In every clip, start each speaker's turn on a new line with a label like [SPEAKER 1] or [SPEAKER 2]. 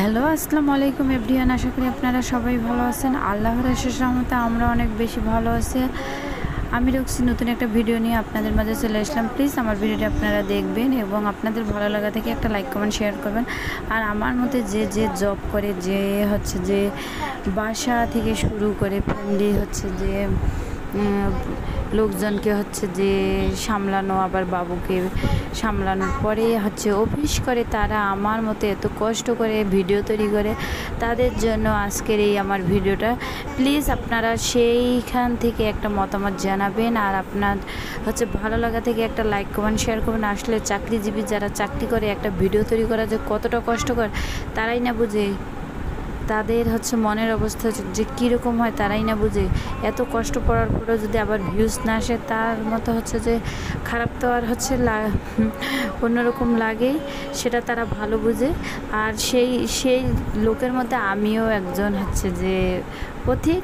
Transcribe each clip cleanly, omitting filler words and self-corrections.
[SPEAKER 1] Hello, আসসালামু আলাইকুম everyone. আশা করি আপনারা সবাই ভালো আছেন। আল্লাহর অশেষ রহমতে আমরা অনেক বেশি ভালো আছি। আমি রক্সি নতুন একটা ভিডিও নিয়ে আপনাদের মাঝে চলে আসলাম। প্লিজ আমার ভিডিওটি আপনারা দেখবেন এবং আপনাদের ভালো লাগা থেকে একটা লাইক কমেন্ট শেয়ার করবেন। আর আমার মতে যে জব করে, যে বাসা থেকে শুরু করে ফ্যামিলি যে লোকজনকে যে সামলানো, আবার বাবুকে সামলানোর পরে অফিস করে, তারা আমার মতো এত কষ্ট করে ভিডিও তৈরি করে, তাদের জন্য আজকের এই আমার ভিডিওটা। প্লিজ আপনারা সেইখান থেকে একটা মতামত জানাবেন, আর আপনার ভালো লাগা থেকে একটা লাইক কমেন্ট শেয়ার করবেন। আসলে চাকরিজীবী যারা চাকরি করে, একটা ভিডিও তৈরি করা যে কতটা কষ্টকর তারাই না বুঝে। তাদের মনের অবস্থা যে কীরকম হয় তারাই না বুঝে। এত কষ্ট করার পরেও যদি আবার ভিউজ না আসে, তার মতো যে খারাপ তো আর অন্যরকম লাগেই, সেটা তারা ভালো বুঝে। আর সেই লোকের মধ্যে আমিও একজন যে পথিক।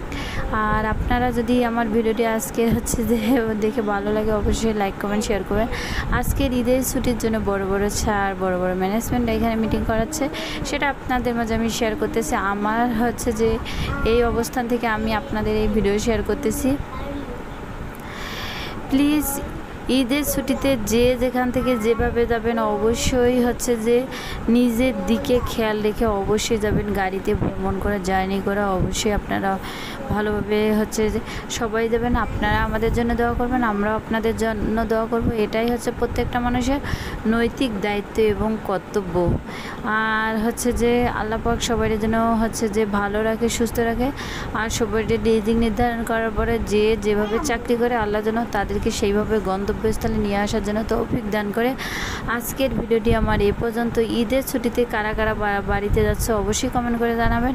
[SPEAKER 1] আর আপনারা যদি আমার ভিডিওটি আজকে যে দেখে ভালো লাগে, অবশ্যই লাইক কমেন্ট শেয়ার করবেন। আজকের ঈদের ছুটির জন্য বড় বড় ছাড়, বড় বড় ম্যানেজমেন্ট এখানে মিটিং করাচ্ছে, সেটা আপনাদের মাঝে আমি শেয়ার করতেছি। আমার যে এই অবস্থান থেকে আমি আপনাদের এই ভিডিও শেয়ার করতেছি। প্লিজ ঈদের ছুটিতে যে যেখান থেকে যেভাবে যাবেন, অবশ্যই যে নিজের দিকে খেয়াল রেখে অবশ্যই যাবেন। গাড়িতে ভ্রমণ করে, জার্নি করা অবশ্যই আপনারা ভালোভাবে যে সবাই দেবেন। আপনারা আমাদের জন্য দোয়া করবেন, আমরাও আপনাদের জন্য দোয়া করব। এটাই প্রত্যেকটা মানুষের নৈতিক দায়িত্ব এবং কর্তব্য। আর যে আল্লাহ পাক সবাই যেন যে ভালো রাখে, সুস্থ রাখে। আর সবাই রিজিক নির্ধারণ করার পরে যে যেভাবে চাকরি করে, আল্লাহ যেন তাদেরকে সেইভাবে গন্তব্যস্থলে নিয়ে আসার জন্য তৌফিক দান করে। আজকের ভিডিওটি আমার এ পর্যন্ত। ঈদের ছুটিতে কারা কারা বাড়িতে যাচ্ছে অবশ্যই কমেন্ট করে জানাবেন।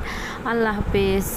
[SPEAKER 1] আল্লাহ হাফেজ।